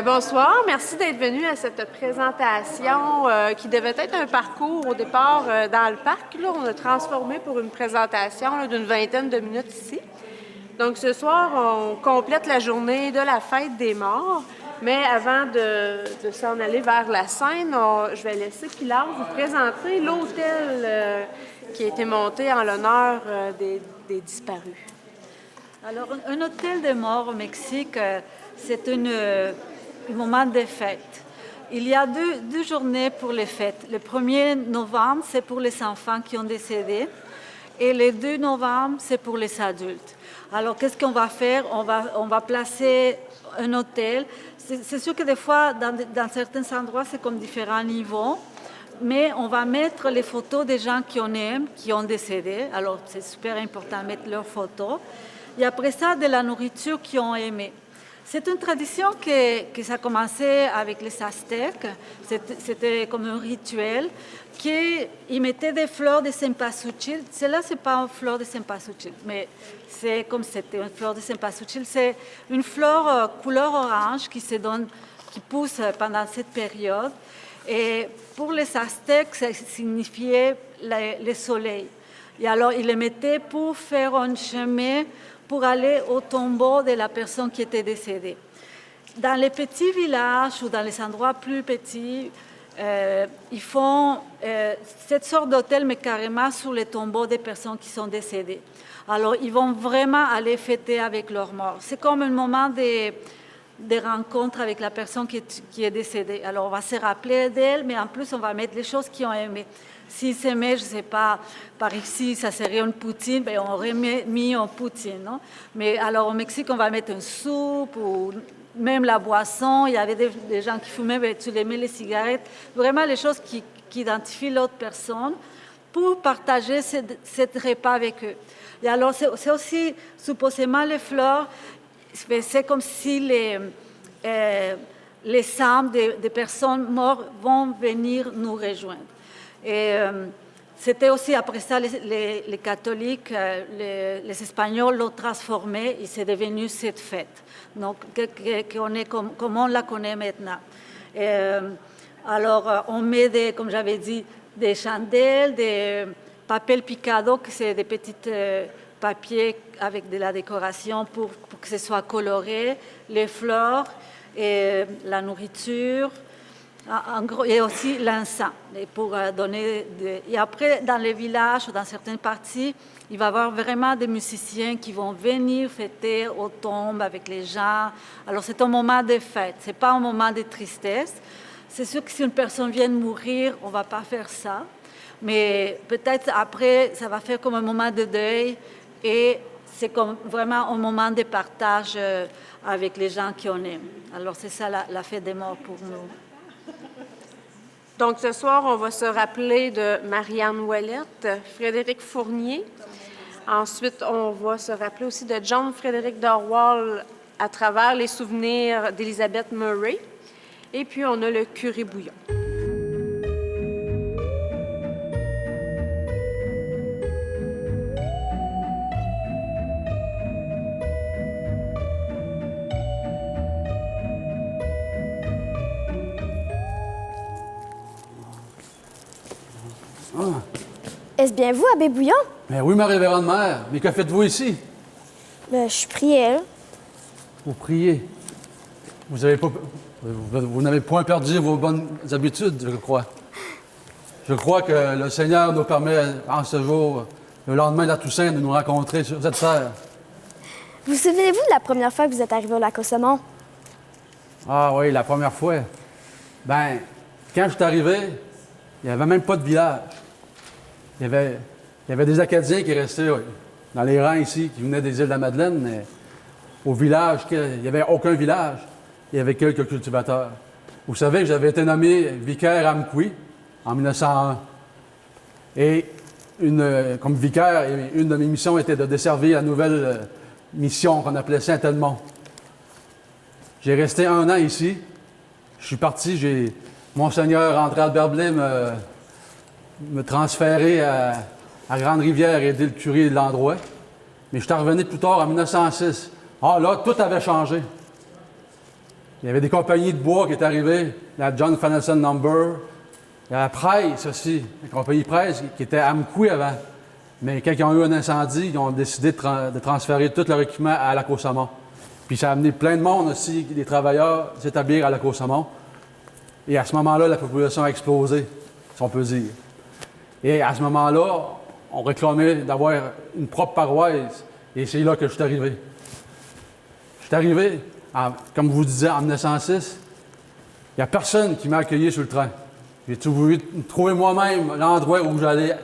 Bonsoir, merci d'être venu à cette présentation qui devait être un parcours au départ dans le parc. Là, on a transformé pour une présentation d'une vingtaine de minutes ici. Donc ce soir, on complète la journée de la fête des morts. Mais avant de s'en aller vers la scène, je vais laisser Pilar vous présenter l'hôtel qui a été monté en l'honneur des disparus. Alors, un hôtel de mort au Mexique, c'est un moment de fête. Il y a deux journées pour les fêtes. Le 1er novembre, c'est pour les enfants qui ont décédé. Et le 2 novembre, c'est pour les adultes. Alors, qu'est-ce qu'on va faire? On va placer un hôtel. C'est sûr que des fois, dans certains endroits, c'est comme différents niveaux. Mais on va mettre les photos des gens qu'on aime, qui ont décédé. Alors, c'est super important de mettre leurs photos. Et après ça, de la nourriture qu'ils ont aimée. C'est une tradition que ça a commencé avec les Aztèques. C'était comme un rituel qu'ils mettaient des fleurs de cempasúchil. Celle-là, ce n'est pas une fleur de cempasúchil, mais c'est comme c'était une fleur de cempasúchil. C'est une fleur couleur orange qui pousse pendant cette période. Et pour les Aztèques, ça signifiait le soleil. Et alors, ils les mettaient pour faire un chemin pour aller au tombeau de la personne qui était décédée. Dans les petits villages ou dans les endroits plus petits, ils font cette sorte d'hôtel, mais carrément sur les tombeaux des personnes qui sont décédées. Alors, ils vont vraiment aller fêter avec leur mort. C'est comme un moment de rencontre avec la personne qui est décédée. Alors, on va se rappeler d'elle, mais en plus, on va mettre les choses qu'ils ont aimées. S'ils s'aimaient, je ne sais pas, par ici, ça serait une poutine, ben on aurait mis une poutine, non? Mais alors, au Mexique, on va mettre une soupe ou même la boisson. Il y avait des gens qui fumaient, ben, tu les mets les cigarettes. Vraiment, les choses qui identifient l'autre personne pour partager cet repas avec eux. Et alors, c'est aussi, supposément, les fleurs, c'est comme si les âmes des personnes mortes vont venir nous rejoindre. Et c'était aussi après ça, les catholiques, les Espagnols l'ont transformé et c'est devenu cette fête, donc qu'on est comme on la connaît maintenant. Alors, on met, comme j'avais dit, des chandelles, des papel picado, que c'est des petits papiers avec de la décoration pour que ce soit coloré, les fleurs et la nourriture. En gros, et aussi l'encens, pour donner et après, dans les villages ou dans certaines parties, il va y avoir vraiment des musiciens qui vont venir fêter aux tombes avec les gens. Alors, c'est un moment de fête, ce n'est pas un moment de tristesse. C'est sûr que si une personne vient de mourir, on ne va pas faire ça. Mais peut-être après, ça va faire comme un moment de deuil et c'est comme vraiment un moment de partage avec les gens qu'on aime. Alors, c'est ça la fête des morts pour nous. Donc, ce soir, on va se rappeler de Marianne Ouellette, Frédéric Fournier. Ensuite, on va se rappeler aussi de John Frédéric Dorwall à travers les souvenirs d'Elizabeth Murray. Et puis, on a le curé Bouillon. Est-ce bien vous, Abbé Bouillon? Ben oui, ma révérende mère. Mais que faites-vous ici? Je priais, là. Vous priez. Vous n'avez point perdu vos bonnes habitudes, je crois. Je crois que le Seigneur nous permet, en ce jour, le lendemain de la Toussaint, de nous rencontrer sur cette terre. Vous souvenez-vous de la première fois que vous êtes arrivé au lac Saumon? Ah oui, la première fois. Ben, quand je suis arrivé, il n'y avait même pas de village. Il y avait des Acadiens qui restaient dans les rangs ici, qui venaient des îles de la Madeleine, mais au village, il n'y avait aucun village. Il y avait quelques cultivateurs. Vous savez que j'avais été nommé vicaire à Mkoui en 1901. Et comme vicaire, une de mes missions était de desservir la nouvelle mission qu'on appelait Saint-Edmond. J'ai resté 1 an ici. Je suis parti, Monseigneur André Albert Blais me transférer à Grande-Rivière et aider le curé de l'endroit. Mais je suis revenu plus tard en 1906. Ah là, tout avait changé. Il y avait des compagnies de bois qui étaient arrivées, la John Fanelson Number. Il y a la Price aussi, la compagnie Price qui était à Amkoui avant. Mais quand ils ont eu un incendie, ils ont décidé de transférer tout leur équipement à Lac-aux-Saumons. Puis ça a amené plein de monde aussi, des travailleurs, s'établir à Lac-aux-Saumons. Et à ce moment-là, la population a explosé, si on peut dire. Et à ce moment-là, on réclamait d'avoir une propre paroisse. Et c'est là que je suis arrivé. Je suis arrivé, comme vous disiez, en 1906. Il n'y a personne qui m'a accueilli sur le train. J'ai voulu trouver moi-même l'endroit où j'allais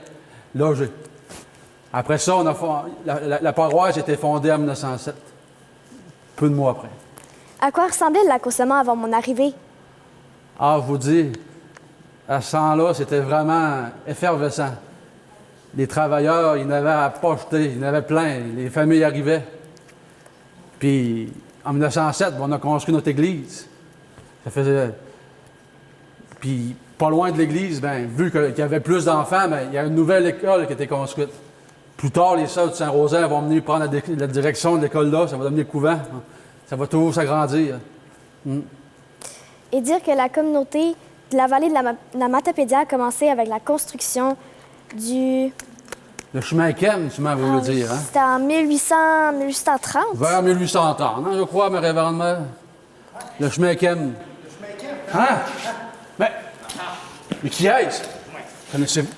loger. Après ça, la paroisse a été fondée en 1907, peu de mois après. À quoi ressemblait le Lac-aux-Saumons avant mon arrivée? Ah, je vous dis, à ce temps-là, c'était vraiment effervescent. Les travailleurs, ils n'avaient à pas jeter, ils en avaient plein, les familles arrivaient. Puis, en 1907, on a construit notre église. Ça faisait... Puis, pas loin de l'église, bien, vu qu'il y avait plus d'enfants, bien, il y a une nouvelle école qui a été construite. Plus tard, les sœurs de Saint-Rosaire vont venir prendre la direction de l'école-là, ça va devenir couvent. Ça va toujours s'agrandir. Et dire que la communauté de la vallée de la Matapédia a commencé avec la construction du... Le chemin Kem, tu m'as voulu dire, hein? C'était en 1830. Vers 1830, hein, je crois, ma révérende mère. Le chemin Kem. Le chemin Kem? Hein? Mais qui est-ce? Connaissez-vous?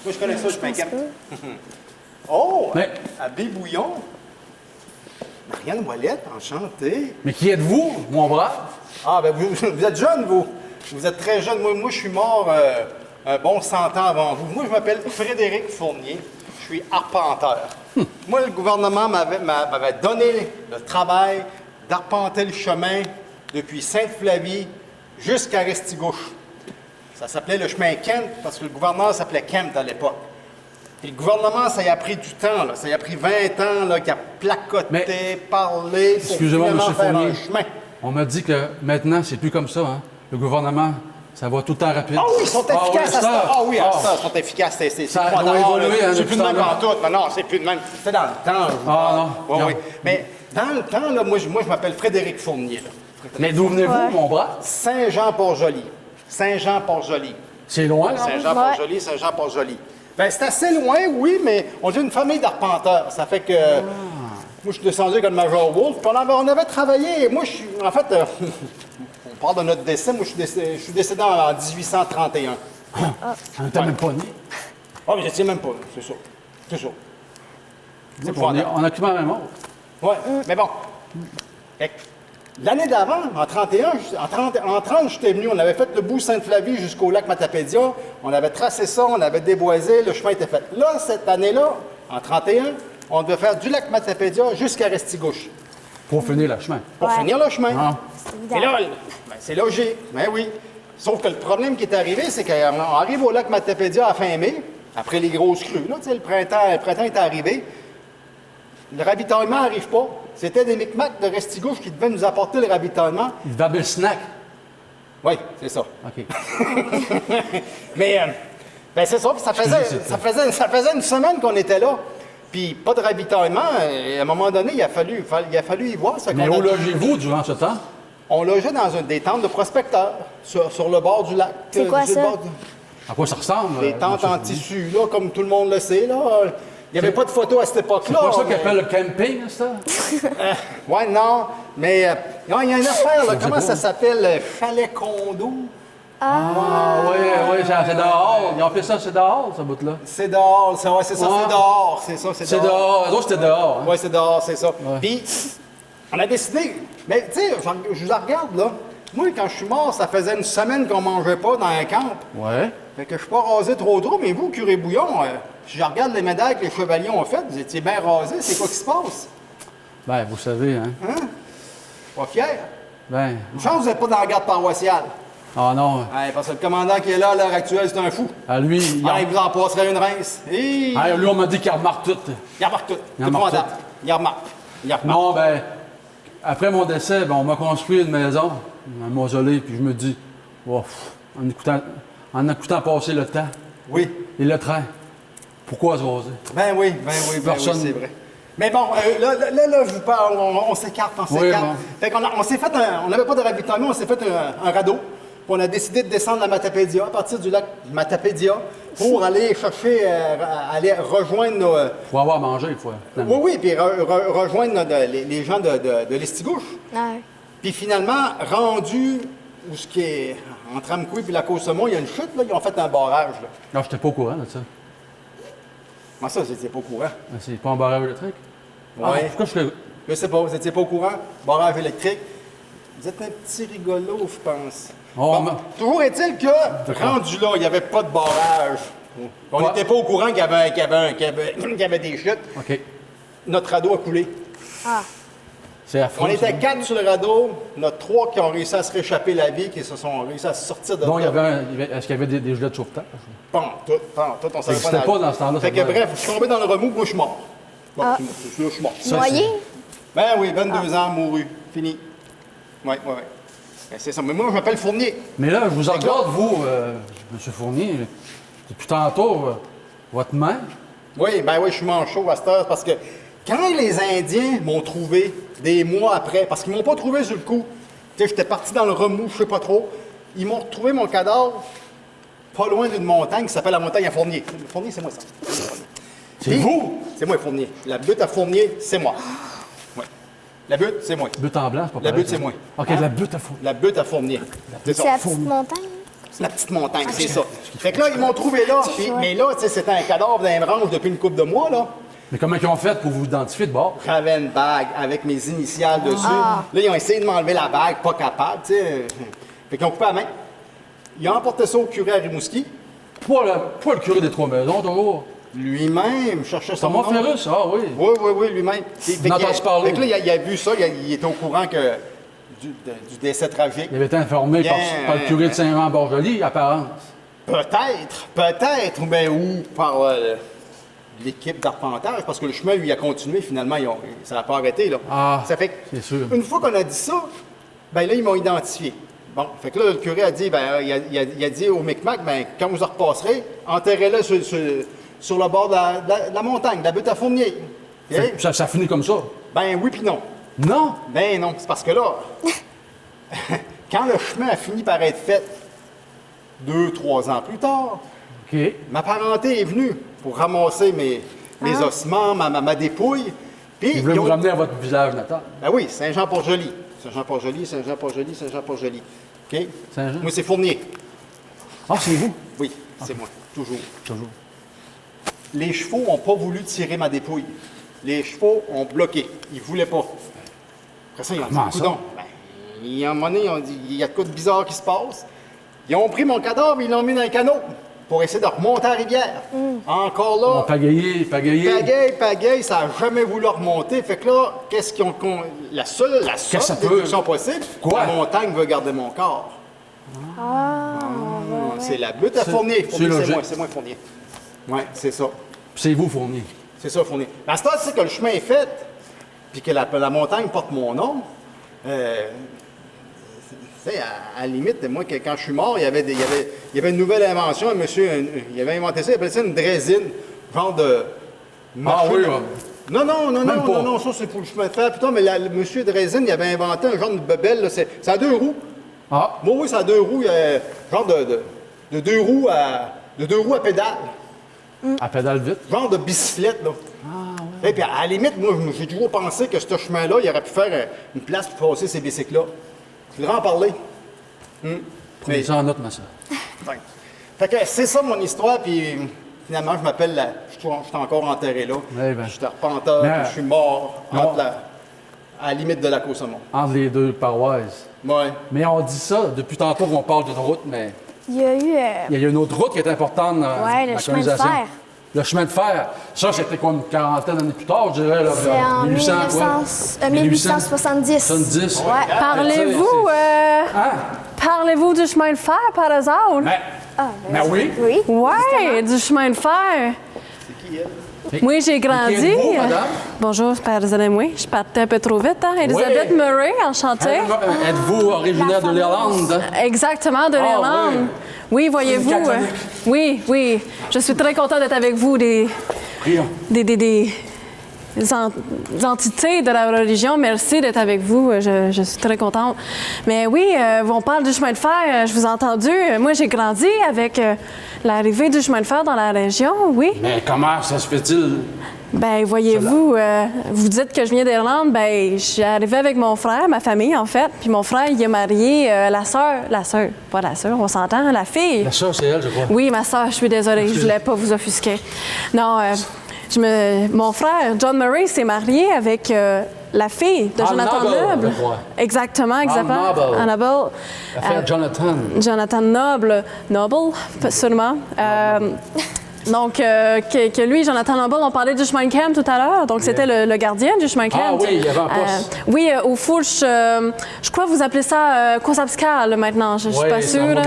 Moi, je connais ça, le chemin Kem. Oh! Mais- Abbé Bouillon. Marianne Ouellette, enchantée. Mais qui êtes-vous, mon brave? Ah, ben vous êtes jeune, vous. Vous êtes très jeune. Moi je suis mort un bon 100 ans avant vous. Moi, je m'appelle Frédéric Fournier. Je suis arpenteur. Moi, le gouvernement m'avait donné le travail d'arpenter le chemin depuis Sainte-Flavie jusqu'à Restigouche. Ça s'appelait le chemin Kent parce que le gouverneur s'appelait Kent à l'époque. Et le gouvernement, ça y a pris du temps. Là. Ça y a pris 20 ans là, qu'il a placoté, parlé pour Excusez-moi, finalement M. faire Fournier. un chemin. On m'a dit que maintenant, c'est plus comme ça, hein? Le gouvernement, ça va tout le temps rapide. Ah oui, ils sont efficaces à ça. Ah oui, Ah. ça, ils sont efficaces. C'est Ça pas doit d'or, évoluer, là. hein, C'est plus de même depuis en tout. Non, c'est plus de même. C'était dans le temps. je vous Ah, parle. non. Oui, Non. oui. Mais dans le temps, là, moi, je m'appelle Frédéric Fournier. Là. Mais d'où venez-vous, Ouais. mon brave? Saint-Jean-Port-Joli. Saint-Jean-Port-Joli. C'est loin, ça? Saint-Jean-Port-Joli, Saint-Jean-Port-Joli. Ben, c'est assez loin, oui, mais on est une famille d'arpenteurs. Ça fait que... Moi, je suis descendu comme Major Wolfe, puis on avait travaillé. Moi, je suis... En fait, on parle de notre décès. Moi, je suis décédé en 1831. On n'était même pas né. Ah, mais je ne sais même pas, c'est ça. C'est ça. C'est On a quasiment le même âge. Oui, mais bon. Fait que l'année d'avant, en 31, en 30, j'étais venu, on avait fait le bout Sainte-Flavie jusqu'au lac Matapédia, on avait tracé ça, on avait déboisé, le chemin était fait. Là, cette année-là, en 31, on devait faire du lac Matapédia jusqu'à Restigouche Pour finir le chemin. pour Ouais. finir le chemin. Ah. C'est Et évident. là, ben, c'est logique, ben oui. Sauf que le problème qui est arrivé, c'est qu'on arrive au lac Matapédia à fin mai, après les grosses crues. Là, tu sais, le printemps est arrivé. Le ravitaillement n'arrive pas. C'était des Micmacs de Restigouche qui devaient nous apporter le ravitaillement. Il va le snack. Oui, c'est ça. OK. Mais, ben c'est ça. Puis ça faisait une semaine qu'on était là. Puis pas de ravitaillement. Et à un moment donné, il a fallu y voir. Ça Mais qu'on où a- logez-vous durant ce temps? On logeait dans des tentes de prospecteurs sur le bord du lac. C'est quoi sur le ça? bord du- À quoi ça ressemble? Des tentes en tissu, là, comme tout le monde le sait. Là. Il n'y avait pas de photos à cette C'est époque-là. pas ça mais- qu'ils appellent le camping, ça? Ouais, non. Mais il y a une affaire, là, Je sais comment pas. ça s'appelle? Chalet condo. Ah, oui, c'est dehors. Ils ont fait ça, c'est dehors, ce bout-là. C'est dehors, c'est ça, Ouais. c'est dehors. C'est ça, C'est dehors. Eux autres, c'était dehors. Hein? Oui, c'est dehors, c'est ça. Puis, on a décidé. Mais, tu sais, je la regarde, là. Moi, quand je suis mort, ça faisait une semaine qu'on mangeait pas dans un camp. Ouais. Fait que je suis pas rasé trop, mais vous, curé Bouillon, si je regarde les médailles que les chevaliers ont faites, vous étiez bien rasé. C'est quoi qui se passe? Ben, vous savez, hein? Pas fier. Ben, Une chance, vous n'êtes pas dans la garde paroissiale. ah non. Ouais, parce que le commandant qui est là à l'heure actuelle, c'est un fou. À lui, il Ah, il vous en passerait une rince. Et Ah, lui, on m'a dit qu'il remarque tout. il remarque tout. Il Tout remarque content. tout. Il remarque. Il remarque. Non, ben, après mon décès, ben, on m'a construit une maison, un mausolée, puis je me dis, oh, en écoutant passer le temps Oui. et le train, pourquoi se raser? Ben oui, Personne. c'est vrai. Mais bon, là, je vous parle, on s'écarte, on s'écarte. Oui, bon. Fait qu'on on s'est fait on n'avait pas de ravitaillement, on s'est fait un radeau. Puis on a décidé de descendre la Matapédia, à partir du lac Matapédia, pour aller chercher, aller rejoindre nos... Faut avoir à manger, il faut. oui, puis rejoindre les gens de l'Estigouche. Ah, ouais. Puis finalement, rendu où ce qui est entre Amkoui et la Côte-Saumon, il y a une chute, là, ils ont fait un barrage. Là. Non, j'étais pas au courant de ça. Comment ça, vous n'étiez pas au courant? C'est pas un barrage électrique? Oui. Ah, pourquoi je serais... Je sais pas, vous n'étiez pas au courant? Barrage électrique. Vous êtes un petit rigolo, je pense. Oh, Bon, toujours est-il que, rendu là, il n'y avait pas de barrage. On Ouais. n'était pas au courant qu'il y avait des chutes. OK. Notre radeau a coulé. C'est affreux. On était ça. 4 sur le radeau. Notre 3 qui ont réussi à se réchapper la vie, qui se sont réussi à sortir de Bon, là. est-ce qu'il y avait des gilets de sauvetage? Pas tout, on savait existait pas dans ce temps-là, Fait ça que devait- bref, je suis tombé dans le remous, moi je suis mort. Bon, je suis mort. Noyé? Ben oui, 22 ans, mouru. Fini. Oui. Ben, c'est ça. Mais moi, je m'appelle Fournier. Mais là, je vous regarde, vous, M. Fournier, depuis tantôt, votre main. Oui, je suis manchot à cette heure parce que quand les Indiens m'ont trouvé des mois après, parce qu'ils m'ont pas trouvé sur le coup, tu sais, j'étais parti dans le remous, je sais pas trop, ils m'ont retrouvé mon cadavre pas loin d'une montagne qui s'appelle la montagne à Fournier. Fournier, c'est moi ça. C'est Puis, vous? C'est moi, Fournier. La butte à Fournier, c'est moi. Oui. La butte, c'est moi. Butte en blanc, c'est pas La pareil, butte, c'est ça. moi. OK, Hein? la butte à fou. La butte à Fournier. C'est C'est ça. la petite montagne? La petite montagne, c'est ça. Fait que là, ils m'ont trouvé là. Puis, mais là, tu sais, c'était un cadavre d'un branche depuis une couple de mois, là. Mais comment ils ont fait pour vous identifier de bord? J'avais une bague avec mes initiales dessus. Là, ils ont essayé de m'enlever la bague, pas capable, tu sais. Fait qu'ils ont coupé la main. Ils ont emporté ça au curé à Rimouski. Pas le curé des Trois-Maisons, toujours. Lui-même cherchait son Thomas nom. Ferrus, ah oui. Oui, lui-même. On a entendu parler. Fait que là, il a vu ça, il était au courant du décès tragique. Il avait été informé par le curé de Saint-Jean-Borjoli, apparence. Peut-être, mais ou par l'équipe d'arpentage, parce que le chemin, lui, a continué, finalement, ça n'a pas arrêté, là. Ah, Ça fait que, c'est sûr. une fois qu'on a dit ça, ben là, ils m'ont identifié. Bon, fait que là, le curé a dit, il a dit au Micmac, ben, quand vous en repasserez, enterrez-le sur le bord de la montagne, de la butte à Fournier. Fait que ça finit comme ça. Ben oui, puis non. Non? Ben non, c'est parce que là, quand le chemin a fini par être fait 2-3 ans plus tard, OK. ma parenté est venue pour ramasser mes ossements, ma dépouille. Puis, Ils voulaient ils vous ont- ramener à votre village natal. Ben oui, Saint-Jean-Port-Joli. Saint-Jean-Port-Joli. OK? Saint-Jean? Moi, c'est Fournier. Ah, c'est vous? Oui, c'est moi, toujours. Toujours. Les chevaux n'ont pas voulu tirer ma dépouille. Les chevaux ont bloqué. Ils ne voulaient pas. Après ça, ils ont Comment dit, ça? coudonc. Ben, à un moment donné, ils ont dit, il y a de quoi de bizarre qui se passe. Ils ont pris mon cadavre, ils l'ont mis dans un canot pour essayer de remonter à la rivière. Encore là, On pagaillé. pagaille, ça n'a jamais voulu remonter. Fait que là, qu'est-ce qu'ils ont... La seule que ça peut? déduction possible, Quoi? la montagne veut garder mon corps. C'est la butte à Fournier. c'est Fournier, logique. c'est moi, Fournier. Oui, c'est ça. Puis c'est vous, Fournier. C'est ça, Fournier. Mais à ce temps-ci que le chemin est fait, puis que la montagne porte mon nom, tu sais, à la limite, moi, quand je suis mort, il y avait une nouvelle invention. Un monsieur, il avait inventé ça, il appelait ça une drésine, genre de... Ah oui, machine. ouais. Non, ça c'est pour le chemin de fer. Putain, mais le monsieur Drésine, il avait inventé un genre de bebelle, là, c'est à 2 roues. Ah, Oui, c'est à 2 roues, genre de 2 roues à pédale. à pédale vite. Genre de bicyclette, là. Et puis, à la limite, moi, j'ai toujours pensé que ce chemin-là, il aurait pu faire une place pour passer ces bicycles-là. Je voudrais en parler. Prenez ça en note, ma soeur. Ouais. Fait que c'est ça mon histoire, puis finalement, je m'appelle je suis encore enterré là. Eh ben. Je suis arpenteur, Mais- puis je suis mort Non. à la limite de la Côte-Saumon. Entre les deux paroisses. Ouais. Mais on dit ça, depuis tantôt qu'on parle d'une route, mais Il y a eu... il y a une autre route qui est importante dans Ouais, le la chemin de colonisation. fer. Le chemin de fer. Ça, c'était quoi, une quarantaine d'années plus tard, je dirais. Là, C'est en 1800, quoi. 1870. 70. Ouais. Parlez-vous, Hein? parlez-vous du chemin de fer, par hasard? Ben oui. Oui. Ouais, du chemin de fer. Moi, j'ai grandi. Qui êtes-vous, madame? Bonjour, pardonnez-moi, je partais un peu trop vite. Hein? Elisabeth Oui. Murray, enchantée. Êtes-vous originaire de l'Irlande? Exactement, de Ah, l'Irlande. Oui, voyez-vous. Une catholique. Oui. Je suis très contente d'être avec vous, Prions. des entités de la religion, merci d'être avec vous. Je suis très contente. Mais oui, on parle du chemin de fer. Je vous ai entendu. Moi, j'ai grandi avec l'arrivée du chemin de fer dans la région, oui. Mais comment ça se fait-il? Ben, voyez-vous, vous dites que je viens d'Irlande. Ben, j'ai arrivé avec mon frère, ma famille, en fait. Puis mon frère, il a marié la sœur, pas la sœur, on s'entend, la fille. La sœur, c'est elle, je crois. Oui, ma sœur, je suis désolée, je voulais pas vous offusquer. Non, mon frère, John Murray, s'est marié avec la fille de Jonathan Noble. Je crois. Exactement. Annabelle. L'affaire Jonathan. Jonathan Noble, sûrement. Donc, que lui, Jonathan Noble, on parlait du chemin de Camp tout à l'heure. Donc, c'était le gardien du chemin de Camp. Ah oui, il y avait un poste. Oui, au Fourche, je crois que vous appelez ça Consapscal maintenant. Je suis pas sûre.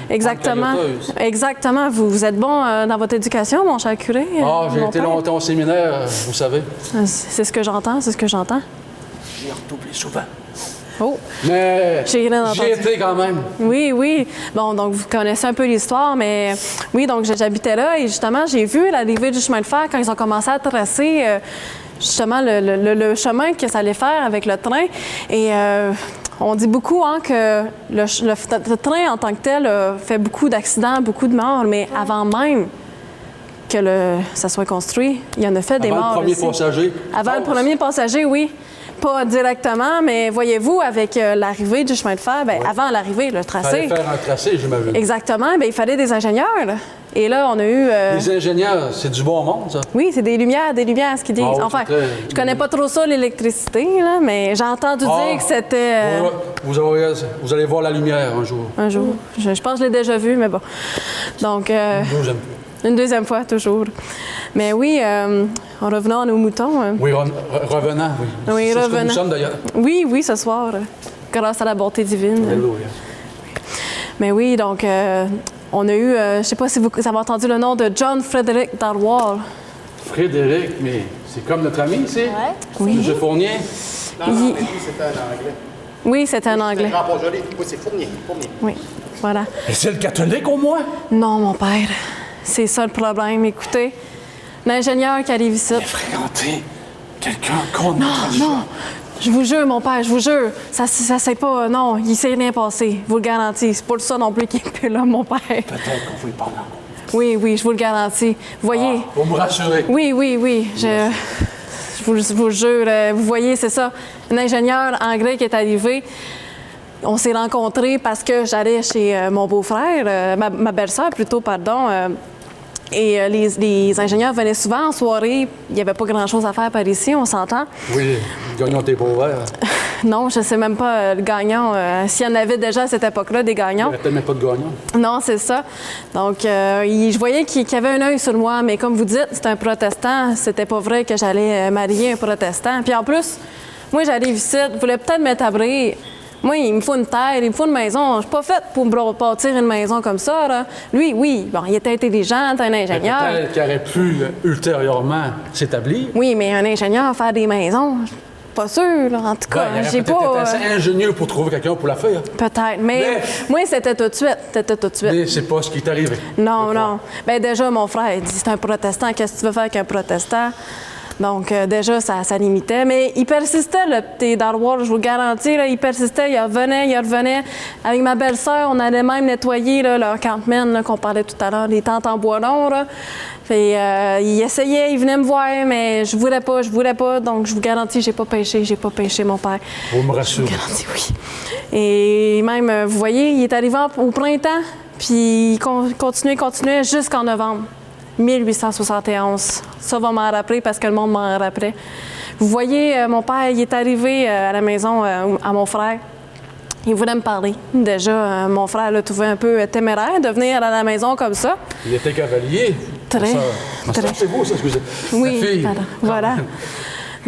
Exactement. Exactement. Vous êtes bon dans votre éducation, mon cher curé? Ah, j'ai été longtemps au séminaire, vous savez. C'est ce que j'entends, J'ai redoublé souvent. Oh! Mais j'y étais quand même. Oui. Bon, donc vous connaissez un peu l'histoire, mais oui, donc j'habitais là et justement, j'ai vu l'arrivée du chemin de fer quand ils ont commencé à tracer justement le chemin que ça allait faire avec le train. Et on dit beaucoup que le train en tant que tel fait beaucoup d'accidents, beaucoup de morts, mais avant même que ça soit construit, il y en a fait des morts. Avant le premier passager? Avant le premier passager, oui. Pas directement, mais voyez-vous, avec l'arrivée du chemin de fer, avant l'arrivée, le tracé. Il fallait faire un tracé, j'imagine. Exactement, il fallait des ingénieurs. Là. Et là, on a eu... Les ingénieurs, c'est du bon monde, ça? Oui, c'est des lumières, ce qu'ils disent. Ah, oui, enfin, je connais pas trop ça, l'électricité, là, mais j'ai entendu dire que c'était... Vous allez voir la lumière un jour. Un jour. Je pense que je l'ai déjà vu, mais bon. Donc... Une deuxième fois, toujours. Mais oui, en revenant à nos moutons... Oui, revenant, oui. Oui, c'est revenant. ce que nous sommes, d'ailleurs. Oui, ce soir, grâce à la bonté divine. Alléluia. Mais oui, donc, on a eu... je ne sais pas si vous avez entendu le nom de John Frederick Darwall. Frédéric, mais c'est comme notre ami, c'est? Oui. M. Fournier? Non, mais lui, c'était un Anglais. Oui, c'était un Anglais. C'est pas joli. Oui, c'est Fournier. Oui, voilà. Et c'est le catholique, au moins? Non, mon père. C'est ça le problème. Écoutez, l'ingénieur qui arrive ici... Fréquenter quelqu'un qu'on a... Non, je vous jure, mon père, je vous jure. Ça c'est pas... Non, il s'est rien passé. Je vous le garantis. C'est pas ça non plus qui est plus là, mon père. Peut-être qu'on va y parler encore. Oui, je vous le garantis. Vous voyez... Pour me rassurer. Oui. Je vous jure. Vous voyez, c'est ça. Un ingénieur anglais qui est arrivé... On s'est rencontrés parce que j'allais chez mon beau-frère, ma belle-sœur plutôt, pardon. Et les ingénieurs venaient souvent en soirée. Il n'y avait pas grand-chose à faire par ici, on s'entend. Oui, gagnons tes beaux-verts. Non, je ne sais même pas le gagnant. S'il y en avait déjà à cette époque-là, des gagnants. Il n'y avait peut-être même pas de gagnant. Non, c'est ça. Donc, je voyais qu'il y avait un œil sur moi, mais comme vous dites, c'est un protestant. C'était pas vrai que j'allais marier un protestant. Puis en plus, moi, j'arrive ici, je voulais peut-être m'établir. Moi, il me faut une terre, il me faut une maison. Je suis pas faite pour bâtir une maison comme ça, là. Lui, oui, bon, il était intelligent, un ingénieur. Peut-être qu'il aurait pu ultérieurement s'établir. Oui, mais un ingénieur faire des maisons, pas sûr, là. En tout cas, j'ai pas... Il aurait peut-être été assez ingénieux pour trouver quelqu'un pour la faire. Peut-être, mais moi, c'était tout de suite. Mais c'est pas ce qui est arrivé. Non. Bien, déjà, mon frère, il dit, c'est un protestant, qu'est-ce que tu veux faire avec un protestant? Donc, déjà, ça limitait. Mais il persistait, le petit Darwall, je vous le garantis. Là, il persistait, il revenait. Avec ma belle-sœur, on allait même nettoyer là, leur campement qu'on parlait tout à l'heure, les tentes en bois long. Là. Puis, il essayait, il venait me voir, mais je voulais pas. Donc, je vous garantis, j'ai pas péché, mon père. Vous me rassurez. Je vous garantis, oui. Et même, vous voyez, il est arrivé au printemps, puis il continuait jusqu'en novembre. 1871. Ça va m'en rappeler parce que le monde m'en rappelait. Vous voyez, mon père, il est arrivé à la maison à mon frère. Il voulait me parler. Déjà, mon frère l'a trouvé un peu téméraire de venir à la maison comme ça. Il était cavalier. Très. C'est beau, ça, excusez. Oui, la fille. pardon. Voilà.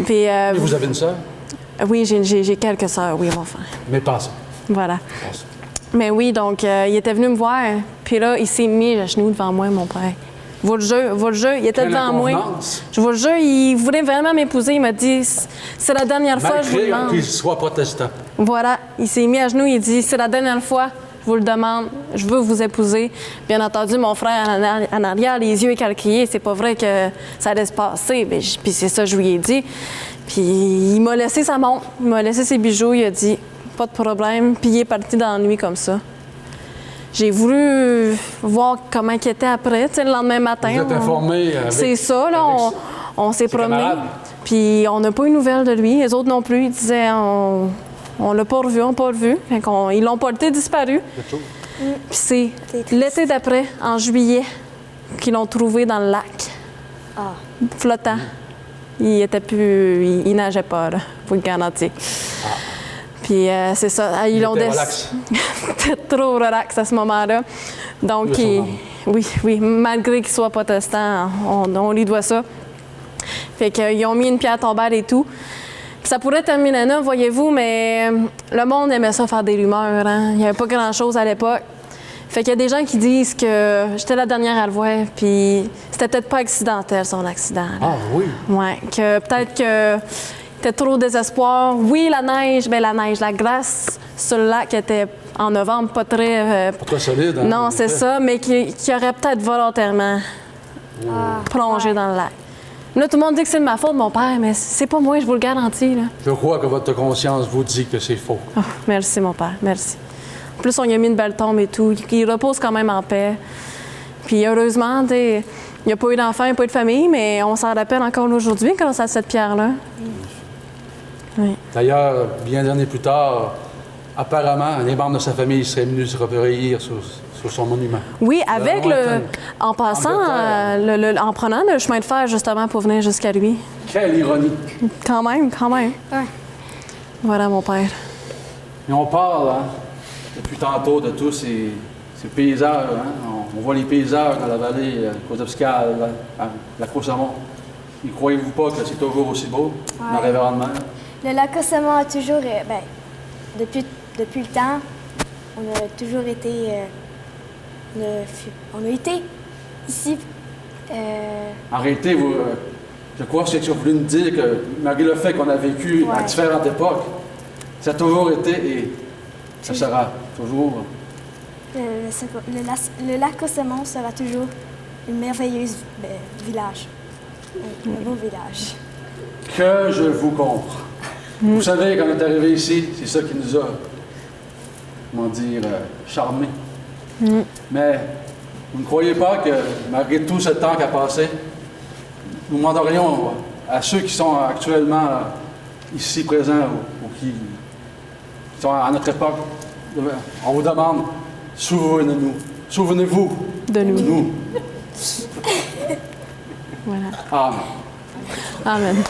Puis, et vous avez une sœur? Oui, j'ai quelques sœurs, oui, mon frère. Mais pas ça. Voilà. Mais oui, donc, il était venu me voir. Puis là, il s'est mis à genoux devant moi, mon père. Vous le jure, il était devant moi. Je vous le jure, il voulait vraiment m'épouser. Il m'a dit, c'est la dernière fois que je vous demande. Malgré qu'il soit protestant. Voilà, il s'est mis à genoux, il dit, c'est la dernière fois, vous le demande, je veux vous épouser. Bien entendu, mon frère en arrière, les yeux écarquillés, c'est pas vrai que ça allait se passer. Puis c'est ça que je lui ai dit. Puis il m'a laissé sa montre, il m'a laissé ses bijoux, il a dit pas de problème. Puis il est parti dans la nuit comme ça. J'ai voulu voir comment il était après, tu sais, le lendemain matin. Vous êtes informé avec... C'est ça, là, on s'est promené. camarades. Puis on n'a pas eu de nouvelles de lui. Les autres non plus, ils disaient on l'a pas revu, on l'a pas revu. Fait ils l'ont porté disparu. Puis c'est l'été d'après, en juillet, qu'ils l'ont trouvé dans le lac. Flottant. Il était plus... Il nageait pas, là, pour le garantir. Puis c'est ça. Ils l'ont relax. C'était trop relax à ce moment-là. Donc, oui, malgré qu'il soit protestant, on lui doit ça. Fait qu'ils ont mis une pierre tombale et tout. Puis ça pourrait terminer là, voyez-vous, mais le monde aimait ça faire des rumeurs. Hein? Il n'y avait pas grand-chose à l'époque. Fait qu'il y a des gens qui disent que j'étais la dernière à le voir, puis c'était peut-être pas accidentel, son accident. Là. Ah oui? Ouais, que peut-être que était trop désespoir. Oui, la neige, la glace sur le lac était en novembre pas très... Pas très solide, hein? Non, c'est ça, mais qui aurait peut-être volontairement plongé dans le lac. Là, tout le monde dit que c'est de ma faute, mon père, mais c'est pas moi, je vous le garantis. Là. Je crois que votre conscience vous dit que c'est faux. Oh, merci, mon père, merci. En plus, on lui a mis une belle tombe et tout. Il repose quand même en paix. Puis heureusement, il n'y a pas eu d'enfant, il n'y a pas eu de famille, mais on s'en rappelle encore aujourd'hui grâce à cette pierre-là. Oui. D'ailleurs, bien des années plus tard, apparemment, les membres de sa famille seraient venus se recueillir sur son monument. Oui, avec en passant, en prenant le chemin de fer justement pour venir jusqu'à lui. Quelle ironie! Quand même. Ouais. Voilà, mon père. Et on parle, hein, depuis tantôt, de tous ces paysages. Hein? On voit les paysages dans la vallée Côte-Obscale, la Côte-Samon. Et croyez-vous pas que c'est toujours aussi beau, la révérende mère? Le lac Océan a toujours, depuis le temps, on a toujours été, on a été ici. Arrêtez, vous, je crois que c'est que vous voulez nous dire que malgré le fait qu'on a vécu à différentes époques, ça a toujours été et ça sera toujours. Le lac Océan sera toujours une merveilleuse village, un beau village. Que je vous comprends. Vous savez, quand on est arrivé ici, c'est ça qui nous a, comment dire, charmés. Mais vous ne croyez pas que, malgré tout ce temps qui a passé, nous demanderions à ceux qui sont actuellement ici présents ou qui sont à notre époque, on vous demande, souvenez-nous. Souvenez-vous de nous. Voilà. Amen. Amen. Amen.